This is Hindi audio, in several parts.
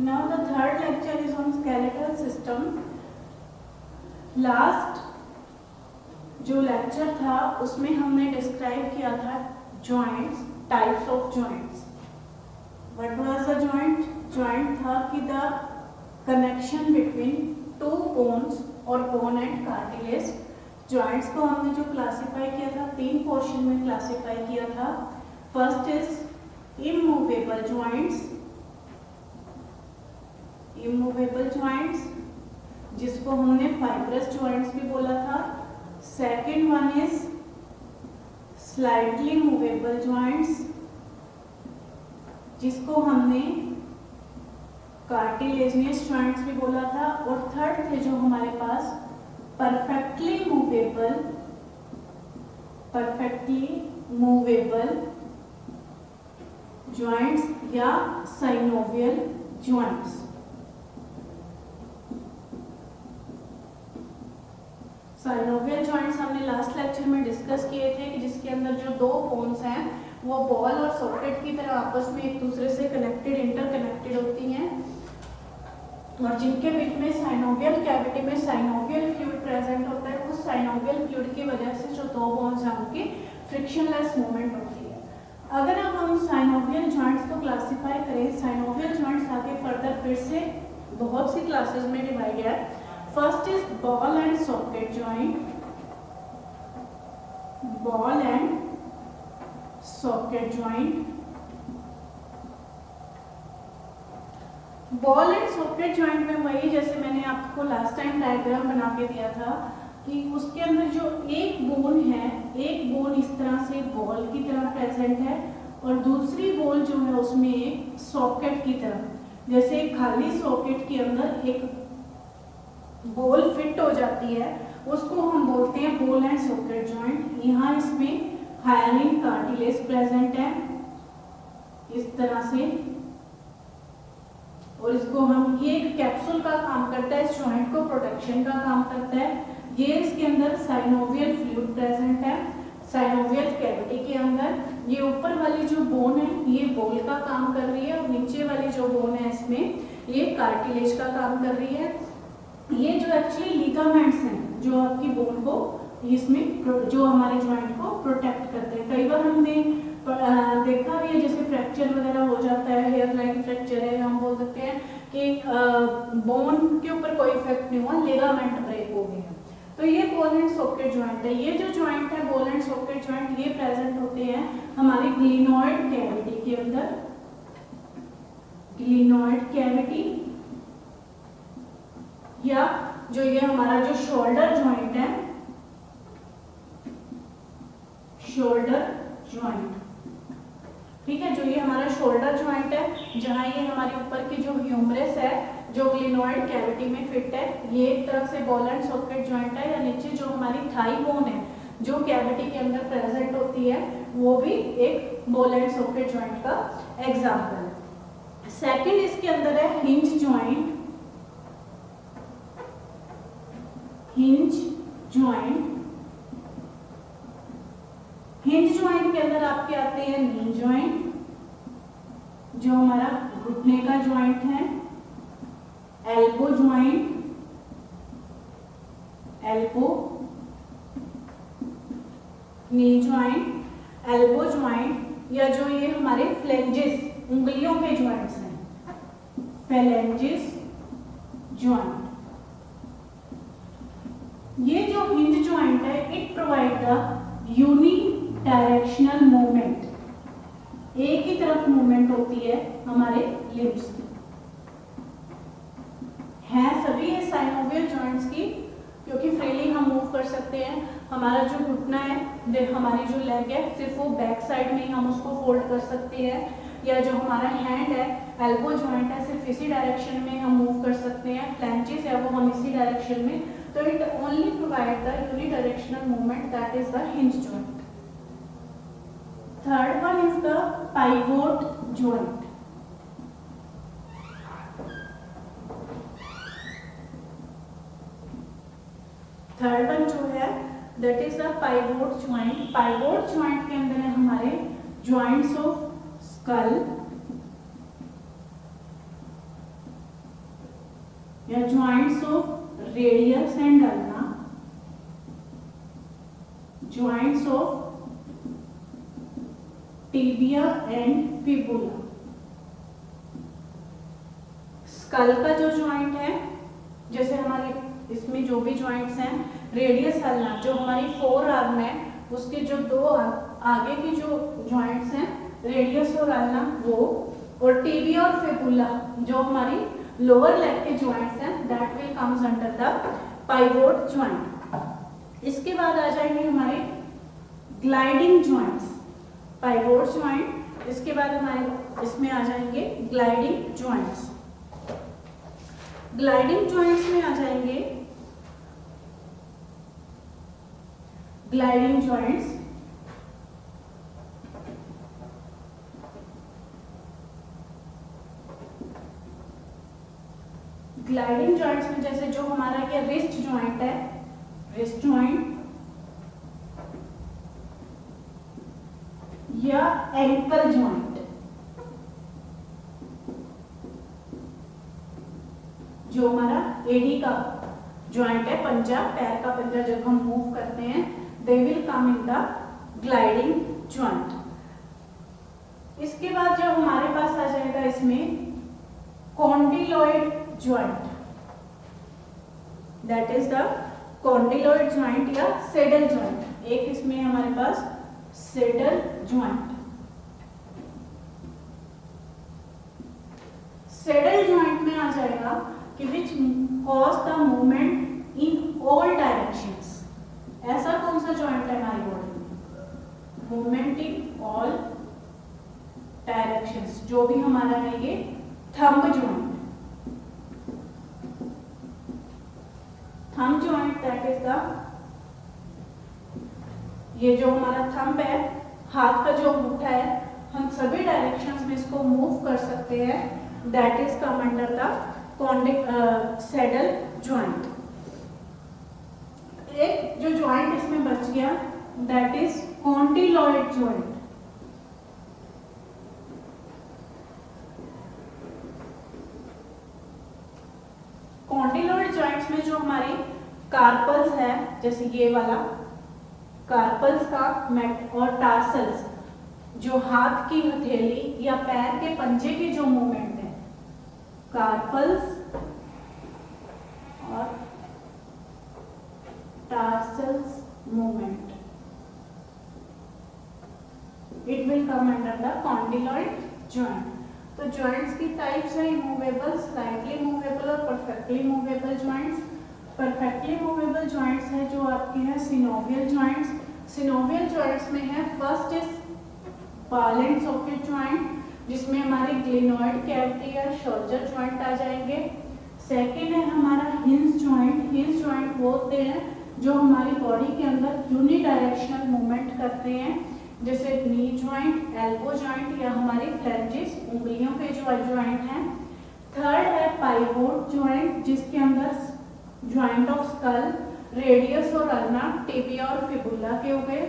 Now the third lecture is on skeletal system. Last जो लेक्चर था उसमें हमने डिस्क्राइब किया था joints, types of joints. What was the joint? Joint था कि the connection between two bones और बोन एंड कार्टिलेज. जॉइंट्स को हमने जो क्लासिफाई किया था तीन पोर्शन में क्लासिफाई किया था. First is immovable joints, immovable joints जिसको हमने फाइब्रस जॉइंट्स भी बोला था. Second one is slightly movable joints जिसको हमने कार्टिलेजियस जॉइंट्स भी बोला था. और थर्ड थे जो हमारे पास परफेक्टली मूवेबल जॉइंट्स या साइनोवियल जॉइंट्स. साइनोवियल जॉइंट्स हमने लास्ट लेक्चर में डिस्कस किए थे कि जिसके अंदर जो दो बोन्स हैं वो बॉल और सॉकेट की तरह आपस में एक दूसरे से कनेक्टेड, इंटरकनेक्टेड होती हैं और जिनके बीच में साइनोवियल कैविटी में साइनोवियल फ्लूइड प्रेजेंट होता है. उस साइनोवियल फ्लूइड की वजह से जो दो बोन्स हैं उनकी फ्रिक्शनलेस मूवमेंट होती है. अगर अब हम साइनोवियल जॉइंट्स को क्लासिफाई करें, साइनोवियल जॉइंट्स आगे फर्दर फिर से बहुत सी क्लासेस में डिवाइड है. First is ball and socket joint, ball and socket joint. Ball and socket joint में वही जैसे मैंने आपको लास्ट टाइम डायग्राम बना के दिया था कि उसके अंदर जो एक बोन है, एक बोन इस तरह से बॉल की तरह प्रेजेंट है और दूसरी बोन जो है उसमें एक सॉकेट की तरह, जैसे एक खाली सॉकेट के अंदर एक बॉल फिट हो जाती है उसको हम बोलते हैं बॉल एंड सॉकेट जॉइंट. यहाँ इसमें हायलिन कार्टिलेज प्रेजेंट है इस तरह से और इसको हम, ये एक कैप्सूल का काम करता है, इस जॉइंट को प्रोटेक्शन का काम करता है. ये इसके अंदर साइनोवियल फ्लूइड प्रेजेंट है साइनोवियल कैविटी के अंदर. ये ऊपर वाली जो बोन है ये बॉल का काम कर रही है और नीचे वाली जो बोन है इसमें ये कार्टिलेज का काम कर रही है. ये जो एक्चुअली लिगामेंट्स हैं जो आपकी बोन को इसमें जो हमारे जॉइंट को प्रोटेक्ट करते हैं. कई बार हमने देखा भी है जैसे फ्रैक्चर वगैरह हो जाता है, हेयर लाइन फ्रैक्चर है, हम बोल सकते हैं कि बोन के ऊपर कोई इफेक्ट नहीं हुआ, लिगामेंट ब्रेक हो गया. तो ये बॉल एंड सॉकेट जॉइंट है. ये जो जॉइंट है बॉल एंड सॉकेट जॉइंट ये प्रेजेंट होते हैं हमारी ग्लिनोइड कैविटी के अंदर. ग्लिनोइड कैविटी या जो ये हमारा जो शोल्डर जॉइंट है, शोल्डर जॉइंट, ठीक है, जो ये हमारा शोल्डर जॉइंट है जहां ये हमारे ऊपर की जो ह्यूमरस है जो ग्लिनोइड कैविटी में फिट है, ये एक तरह से बॉल एंड सॉकेट जॉइंट है. या नीचे जो हमारी थाई बोन है जो कैविटी के अंदर प्रेजेंट होती है वो भी एक बॉल एंड सॉकेट जॉइंट का एग्जांपल है. सेकंड इसके अंदर है hinge joint, hinge joint. Hinge joint के अंदर आपके आते हैं नी जॉइंट जो हमारा घुटने का जॉइंट है, elbow joint, elbow knee joint, elbow joint या जो ये हमारे फ्लेंजेस उंगलियों के जॉइंट्स हैं, फ्लेंजेस जॉइंट. ये जो हिंज जॉइंट है it provide the unidirectional movement, एक ही तरफ मूवमेंट होती है हमारे लिम्स की. है सभी ये साइनोवियल जॉइंट्स की क्योंकि फ्रीली हम मूव कर सकते हैं. हमारा जो घुटना है, हमारी जो लेग है सिर्फ वो बैक साइड में ही हम उसको फोल्ड कर सकते हैं. या जो हमारा हैंड है, एल्बो जॉइंट है, सिर्फ इसी डायरेक्शन में हम मूव कर सकते हैं. फ्लैंचेस है वो हम इसी डायरेक्शन में. तो it only provide the unidirectional movement, that is the hinge joint. Third one is the pivot joint. Third one जो है that is the pivot joint. Pivot joint के अंदर है हमारे जॉइंट्स ऑफ स्कल, या joints of radius and ulna, joints of tibia and fibula. Skull का जो ज्वाइंट है, जैसे हमारे इसमें जो भी ज्वाइंट्स हैं, रेडियस अल्ना जो हमारी फोर आर्म है उसके जो दो आगे की जो ज्वाइंट्स हैं रेडियस और अल्ना वो, और टिबिया और फिबुला जो हमारी लोअर लेग के ज्वाइंट्स हैं that will comes under the pivot joint. इसके बाद आ जाएंगे हमारे ग्लाइडिंग ज्वाइंट्स, पाइवोट ज्वाइंट, इसके बाद हमारे इसमें आ जाएंगे ग्लाइडिंग ज्वाइंट्स। ग्लाइडिंग ज्वाइंट्स में आ जाएंगे ग्लाइडिंग ज्वाइंट्स, ग्लाइडिंग ज्वाइंट्स में जैसे जो हमारा क्या रिस्ट ज्वाइंट है, रिस्ट ज्वाइंट या एंकल ज्वाइंट, जो हमारा एडी का ज्वाइंट है, पंजा, पैर का पंजा जब हम मूव करते हैं they will come in the gliding joint. इसके बाद जब हमारे पास आ जाएगा इसमें condyloid joint, that is the condyloid joint या सेडल ज्वाइंट। एक इसमें हमारे पास सेडल ज्वाइंट। सेडल ज्वाइंट में आ जाएगा कि which cause the movement in all directions. ऐसा कौन सा ज्वाइंट है हमारी बॉडी में, मूवमेंट इन ऑल डायरेक्शंस, जो भी हमारा है ये thumb joint, thumb joint that is the, ये जो हमारा थंब है, हाथ का जो अंगूठा है, हम सभी डायरेक्शंस में इसको मूव कर सकते हैं, that is come under the saddle joint. एक जो ज्वाइंट इसमें बच गया that is condyloid joint. Condyloid joints में जो हमारे कार्पल्स है, जैसे ये वाला कार्पल्स का मेट और टार्सल्स, जो हाथ की हथेली या पैर के पंजे की जो मूवमेंट है, कार्पल्स और tarsals movement, it will come under the condyloid joint. तो ज्वाइंट्स की टाइप्स है मूवेबल, स्लाइटली मूवेबल और perfectly movable joints. Perfectly movable joints है जो आपके हैं सिनोवियल ज्वाइंट्स। सिनोवियल ज्वाइंट्स में है first is ball and socket joint, जिसमें हमारी ग्लिनॉइड कैविटी या शोल्डर ज्वाइंट आ जाएंगे। सेकेंड है हमारा हिंज ज्वाइंट। हिंज ज्वाइंट वो होते हैं जो हमारी बॉडी के अंदर यूनिडायरेक्शनल मूवमेंट करते हैं, जैसे नी ज्वाइंट, एल्बो ज्वाइंट या हमारी फ्लैंजेस, उंगलियों के जो ज्वाइंट हैं। थर्ड है पाइवोट ज्वाइंट, जिसके अंदर ज्वाइंट ऑफ स्कल, रेडियस और अल्ना, टिबिया और फिबुला के हो गए।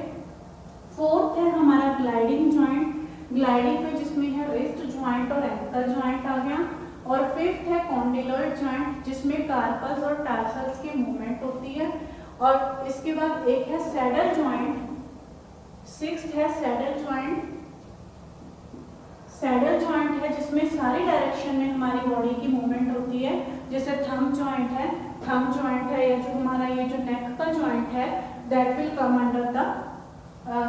फोर्थ है हमारा ग्लाइडिंग ज्वाइंट, ग्लाइडिंग पे जिसमें है रिस्ट ज्वाइंट और एंकल ज्वाइंट आ गया। और फिफ्थ है कॉन्डिलॉइड ज्वाइंट, जिसमें कार्पल्स और टार्सल्स की मूवमेंट होती है। और इसके बाद एक है सैडल ज्वाइंट, सिक्स्थ है सैडल ज्वाइंट। सैडल ज्वाइंट है जिसमें सारी डायरेक्शन में हमारी बॉडी की मूवमेंट होती है, जैसे थंब ज्वाइंट है, थंब ज्वाइंट है, या जो हमारा ये जो नेक का ज्वाइंट है that will come under the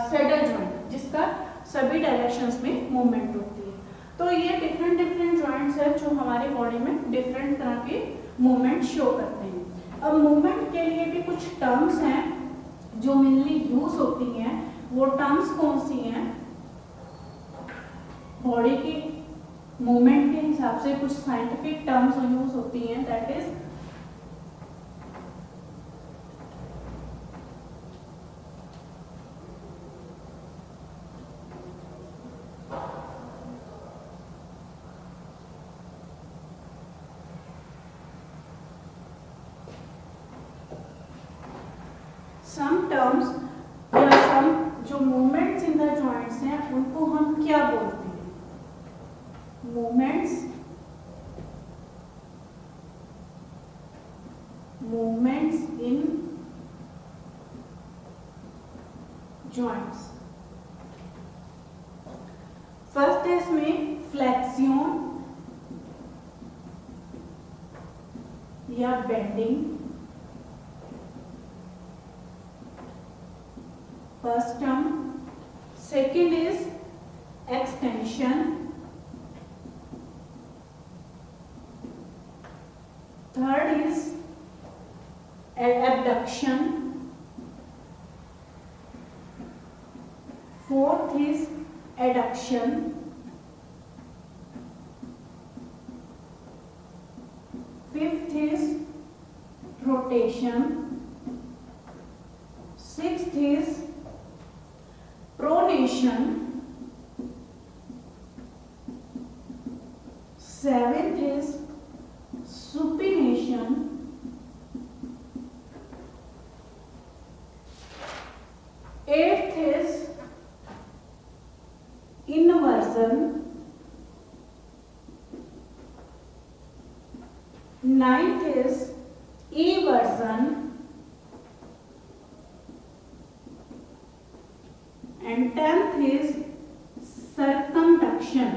saddle joint, जिसका सभी डायरेक्शंस में मूवमेंट होती है। तो ये डिफरेंट डिफरेंट ज्वाइंट्स है जो हमारी बॉडी में डिफरेंट तरह के मूवमेंट शो करते हैं। अब मूवमेंट के लिए भी कुछ टर्म्स हैं जो मेनली यूज होती हैं। वो टर्म्स कौन सी हैं? बॉडी की मूवमेंट के हिसाब से कुछ साइंटिफिक टर्म्स यूज होती हैं, दैट इज सम टर्म्स या सम जो मूवमेंट्स इन द जॉइंट्स हैं उनको हम क्या बोलते हैं? Movements movements in joints. First है इसमें फ्लेक्सियन या bending, first term. Second is extension, third is abduction, fourth is adduction, fifth is rotation, sixth is pronation, seventh is supination, eighth is inversion, ninth is eversion, and 10th is circumduction.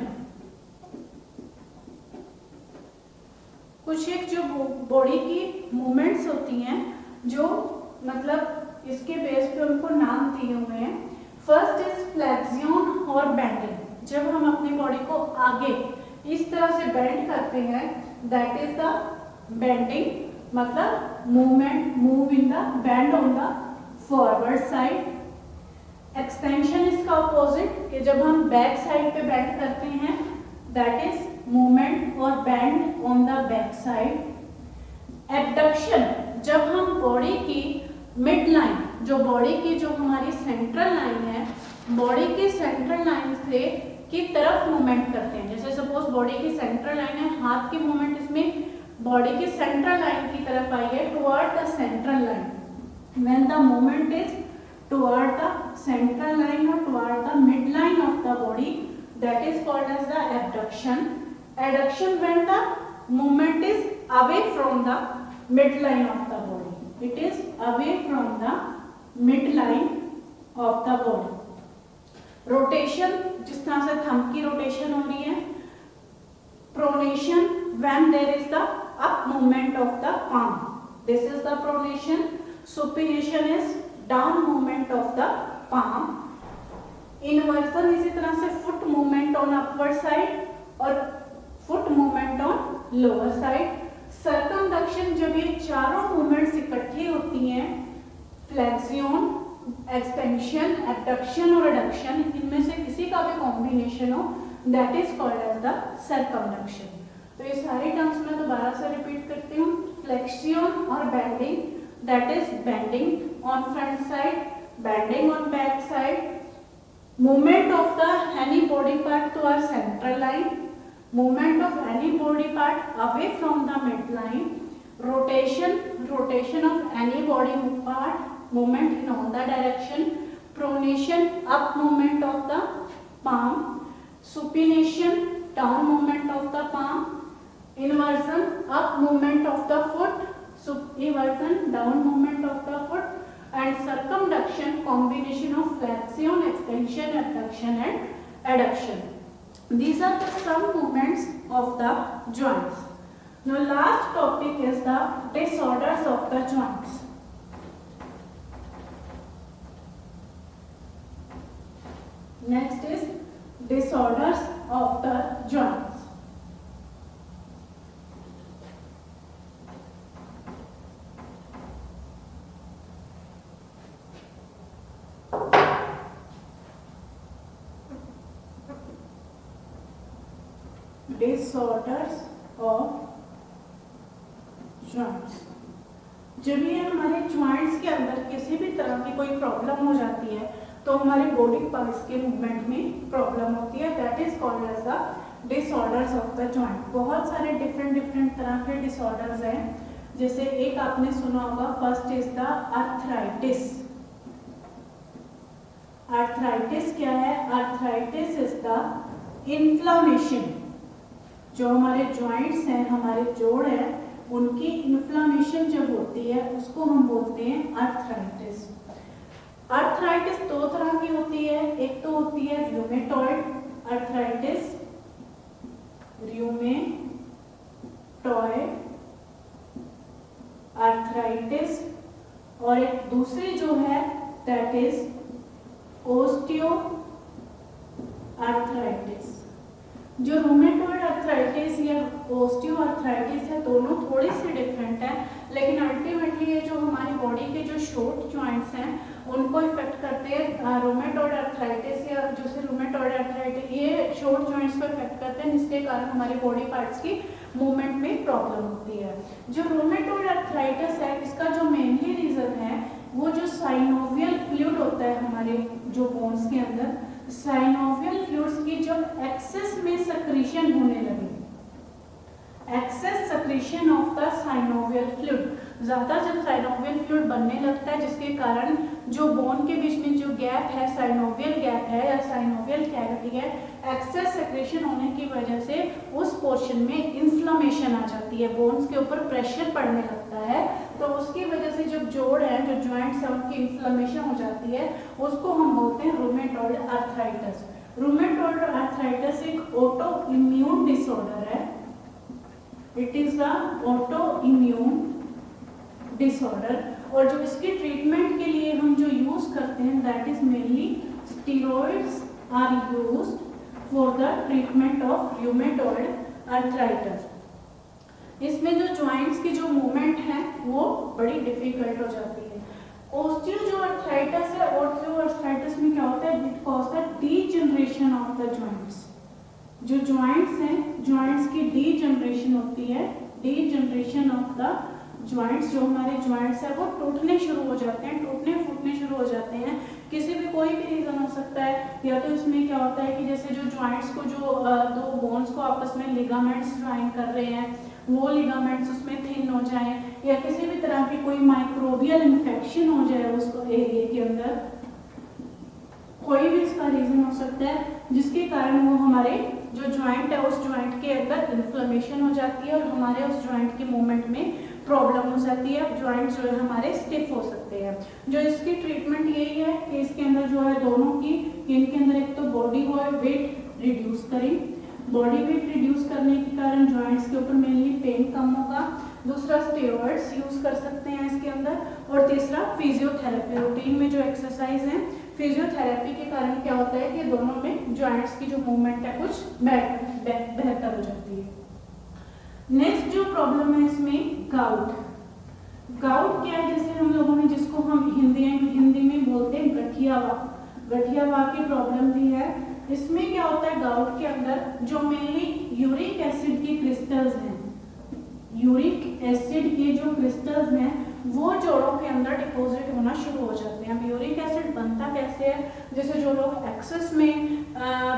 कुछ एक जो बॉडी की मूवमेंट्स होती हैं जो मतलब इसके बेस पे उनको नाम दिए हुए हैं. फर्स्ट इज फ्लेक्सियन और बेंडिंग. जब हम अपनी बॉडी को आगे इस तरह से बेंड करते हैं दैट इज द बेंडिंग, मतलब movement, move in the bend on the forward side. Extension इसका अपोजिट कि जब हम बैक साइड पे बेंड करते हैं दैट इज मूवमेंट और bend on the back side. Abduction जब हम बॉडी की मिड लाइन, जो बॉडी की जो हमारी सेंट्रल लाइन है, बॉडी की सेंट्रल लाइन से की तरफ मूवमेंट करते हैं. जैसे सपोज बॉडी की सेंट्रल लाइन है, हाथ की मूवमेंट इसमें बॉडी की सेंट्रल लाइन की तरफ आई है toward the central line. When the movement is toward the central line और toward the mid line of the body, that is called as the abduction. Adduction when the movement is away from the mid line of the body. It is away from the midline of the body. Rotation जिस तरह से थंब की रोटेशन हो रही है. Pronation when there is the up movement of the palm. This is the pronation. Supination is down movement of the palm. Inversion इसी तरह से foot movement on upward side और foot movement on lower side. Circumduction जब ये चारों मूवमेंट्स इकट्ठी होती हैं, फ्लेक्सियन, एक्सटेंशन, एब्डक्शन और एडक्शन, इनमें से किसी का भी कॉम्बिनेशन हो that is called as the circumduction. तो ये सारी टर्म्स मैं दोबारा से रिपीट करती हूँ. फ्लेक्सियन और bending, that is bending on front side, bending on back side. Movement of the any body part to our central line, movement of any body part away from the midline. Rotation of any body part, movement in all the direction. Pronation, up movement of the palm. Supination, down movement of the palm. Inversion, up movement of the foot. Eversion, down movement of the foot. And circumduction, combination of flexion, extension, abduction and adduction. These are the some movements of the joints. Now last topic is the disorders of the joints. Next is disorders of the joints. Disorders of joints. जब ये हमारे joints के अंदर किसी भी तरह की कोई प्रॉब्लम हो जाती है तो हमारे बॉडी पार्ट्स के मूवमेंट में प्रॉब्लम होती है. That is called as the disorders of the joint. बहुत सारे डिफरेंट तरह के डिसऑर्डर्स हैं. जैसे एक आपने सुना होगा, first is the arthritis. Arthritis क्या है? Arthritis is the inflammation. जो हमारे जॉइंट्स हैं, हमारे जोड़ है, उनकी इन्फ्लामेशन जब होती है उसको हम बोलते हैं अर्थराइटिस। अर्थराइटिस दो तरह की होती है, एक तो होती है रूमेटॉइड अर्थराइटिस, रूमेटॉइड अर्थराइटिस, और एक दूसरी जो है दैट इज ओस्टियो अर्थराइटिस। जो रूमेटॉइड अर्थराइटिस या ओस्टियो अर्थराइटिस है दोनों थोड़ी सी डिफरेंट है, लेकिन अल्टीमेटली ये जो हमारी बॉडी के जो शॉर्ट जॉइंट्स हैं उनको इफेक्ट करते हैं। रूमेटॉइड अर्थराइटिस या जैसे रूमेटॉइड अर्थराइटिस ये शॉर्ट जॉइंट्स को इफेक्ट करते हैं, जिसके कारण हमारे बॉडी पार्ट्स की मूवमेंट में प्रॉब्लम होती है। जो रूमेटॉइड अर्थराइटिस है इसका जो मेनली रीजन है वो जो साइनोवियल फ्लूइड होता है हमारे जो बोन्स के अंदर, साइनोवियल फ्लूइड्स की जब एक्सेस में सक्रीशन होने लगे, excess secretion of the synovial fluid, ज्यादा जब साइनोवियल फ्लूइड बनने लगता है जिसके कारण जो बोन के बीच में जो गैप है, साइनोवियल गैप है या साइनोवियल कैविटी है, एक्सेस सेक्रेशन होने की वजह से उस पोर्शन में इन्फ्लेमेशन आ जाती है, बोन्स के ऊपर प्रेशर पड़ने लगता है, तो उसकी वजह से जब जोड़ है जो जॉइंट्स है उनकी इन्फ्लेमेशन हो जाती है, उसको हम बोलते हैं रूमेटॉइड अर्थराइटिस। रूमेटॉइड अर्थराइटिस एक ऑटो इम्यून डिसऑर्डर है, it is a auto immune disorder, और जो इसकी ट्रीटमेंट के लिए हम जो यूज करते हैं that is mainly steroids are used for the treatment of rheumatoid arthritis. इसमें जो जॉइंट्स की जो मूवमेंट है वो बड़ी डिफिकल्ट हो जाती है। ओस्टियो जो अर्थराइटिस है, ओस्टियो अर्थराइटिस में क्या होता है, it cause the degeneration of the joints. जो जॉइंट्स हैं, जॉइंट्स की डीजनरेशन होती है, डीजनरेशन ऑफ द जॉइंट्स, जो हमारे जॉइंट्स है वो टूटने शुरू हो जाते हैं, टूटने फूटने शुरू हो जाते हैं। किसी भी कोई भी रीजन हो सकता है, या तो इसमें क्या होता है कि जैसे जो जॉइंट्स को जो दो बोन्स को आपस में लिगामेंट्स ज्वाइन कर रहे हैं, वो लिगामेंट्स उसमें थिन हो जाए, या किसी भी तरह की कोई माइक्रोबियल इन्फेक्शन हो जाए उसको एरिया के अंदर, कोई भी इसका रीजन हो सकता है जिसके कारण वो हमारे जो जॉइंट है उस जॉइंट के अंदर इन्फ्लेमेशन हो जाती है और हमारे उस जॉइंट के मूवमेंट में प्रॉब्लम हो जाती है, जॉइंट जो है हमारे स्टिफ हो सकते हैं। जो इसकी ट्रीटमेंट यही है कि इसके अंदर जो है दोनों की, इनके अंदर एक तो बॉडी वेट रिड्यूस करें, बॉडी वेट रिड्यूस करने के कारण जॉइंट्स के ऊपर मेनली पेन कम होगा, दूसरा स्टेरॉइड्स यूज कर सकते हैं इसके अंदर, और तीसरा फिजियोथेरेपी, रूटीन में जो एक्सरसाइज है फिजियोथेरेपी के कारण क्या होता है कि दोनों में जॉइंट्स की जो मूवमेंट है कुछ बेहतर हो जाती है। नेक्स्ट जो प्रॉब्लम है इसमें गाउट। गाउट क्या है, जैसे हम लोगों ने जिसको हम हिंदी में बोलते हैं गठियावा की प्रॉब्लम भी है। इसमें क्या होता है, गाउट के अंदर जो मेनली यूरिक एसिड की क्रिस्टल्स हैं, यूरिक एसिड के जो क्रिस्टल्स हैं वो जोड़ों के अंदर डिपॉजिट होना शुरू हो जाते हैं। अब यूरिक एसिड बनता कैसे है, जैसे जो लोग एक्सेस में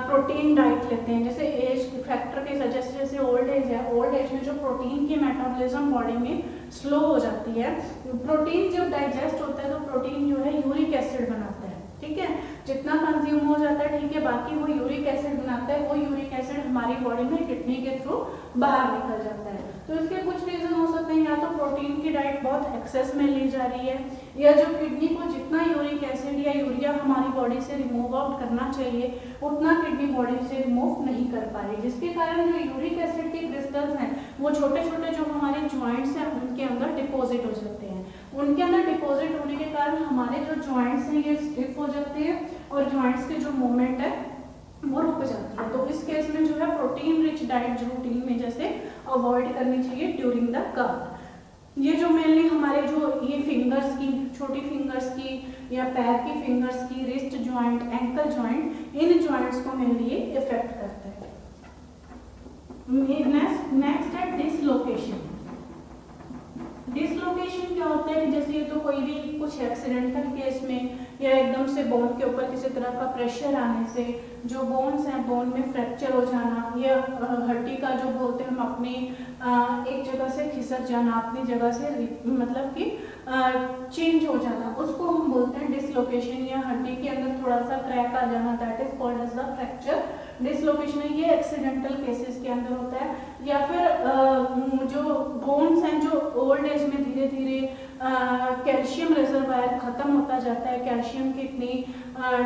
प्रोटीन डाइट लेते हैं, जैसे एज फैक्टर के वजह से, जैसे ओल्ड एज है, ओल्ड एज में जो प्रोटीन की मेटाबॉलिज्म बॉडी में स्लो हो जाती है, प्रोटीन जब डाइजेस्ट होता है तो प्रोटीन जो है यूरिक एसिड बनाता है, ठीक है, जितना कंज्यूम हो जाता है ठीक है, बाकी वो यूरिक एसिड बनाता है, वो यूरिक एसिड हमारी बॉडी में किडनी के थ्रू बाहर निकल जाता है। तो इसके कुछ रीजन हो सकते हैं, या तो प्रोटीन की डाइट बहुत एक्सेस में ली जा रही है, या जो किडनी को जितना यूरिक एसिड या यूरिया हमारी बॉडी से रिमूव आउट करना चाहिए उतना किडनी बॉडी से रिमूव नहीं कर पा रही, जिसके कारण जो यूरिक एसिड के क्रिस्टल्स हैं वो छोटे छोटे जो हमारे जॉइंट्स हैं उनके अंदर डिपॉजिट हो जाते हैं। उनके अंदर डिपॉजिट होने के कारण हमारे जो जॉइंट्स हैं ये स्टिफ हो जाते हैं और जॉइंट्स की जो मूवमेंट है वो रुक जाती है। तो इस केस में जो है प्रोटीन रिच डाइट रूटीन में जैसे अवॉइड करनी चाहिए ड्यूरिंग द गाउट। ये जो मेनली हमारे जो ये फिंगर्स की, छोटी फिंगर्स की या पैर की फिंगर्स की, रिस्ट जॉइंट, एंकल जॉइंट, इन जॉइंट्स को मेनली ये इफेक्ट करता है। नेक्स्ट है डिसलोकेशन। डिसलोकेशन क्या होता है, जैसे ये तो कोई भी कुछ एक्सीडेंटल केस में या एकदम से बोन के ऊपर किसी तरह का प्रेशर आने से जो बोन्स हैं बोन में फ्रैक्चर हो जाना, या हड्डी का जो बोलते हैं हम अपनी एक जगह से खिसक जाना, अपनी जगह से मतलब कि चेंज हो जाना, उसको हम बोलते हैं डिसलोकेशन, या हड्डी के अंदर थोड़ा सा क्रैक आ जाना, that is called as the fracture dislocation है ये एक्सीडेंटल केसेस के अंदर होता है, या फिर जो बोन्स हैं जो ओल्ड एज में धीरे धीरे कैल्शियम रिजर्वायर खत्म होता जाता है, कैल्शियम की इतनी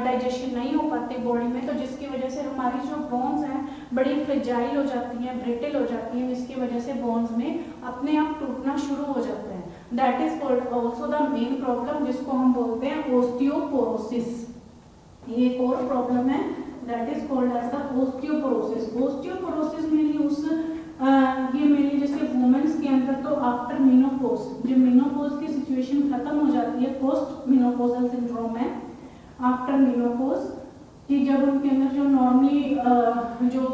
डाइजेशन नहीं हो पाती बॉडी में, तो जिसकी वजह से हमारी जो बोन्स हैं बड़ी फ्रेजाइल हो जाती हैं, ब्रिटल हो जाती हैं, जिसकी वजह से बोन्स में अपने आप टूटना शुरू हो जाते हैं। That is called also the main problem, जिसको हम बोलते हैं ओस्टियोपोरोसिस। ये एक और प्रॉब्लम है, that is called as the osteoporosis. Osteoporosis mainly ये मेनली जैसे वुमेन्स के अंदर तो आफ्टर मेनोपॉज, जब मेनोपॉज की सिचुएशन खत्म हो जाती है, पोस्ट मेनोपॉजल सिंड्रोम है आफ्टर मेनोपॉज, कि जब उनके अंदर जो नॉर्मली जो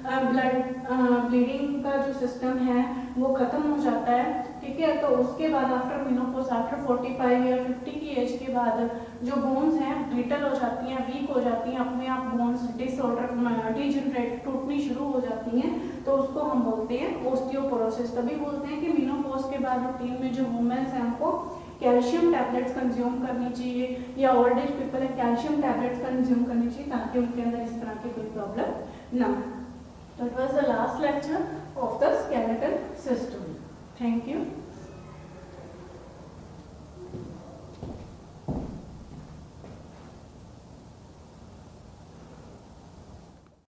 ब्लीडिंग का जो सिस्टम है वो खत्म हो जाता है, ठीक है। तो उसके बाद आफ्टर मेनोपॉज, आफ्टर 45 या 50 की एज के बाद जो बोन्स हैं ब्रिटल हो जाती हैं, वीक हो जाती हैं, अपने आप बोन्स डिजनरेट टूटनी शुरू हो जाती हैं, तो उसको हम बोलते हैं ओस्टियोपोरोसिस। तभी बोलते हैं कि मेनोपॉज के बाद रूटीन में जो वुमेन्स हैं उनको कैल्शियम टैबलेट्स कंज्यूम करनी चाहिए, या ओल्ड एज पीपल है कैल्शियम टैबलेट्स कंज्यूम करनी चाहिए, ताकि उनके अंदर इस तरह की कोई प्रॉब्लम ना हो। तो it was the last lecture of the skeletal system. Thank you.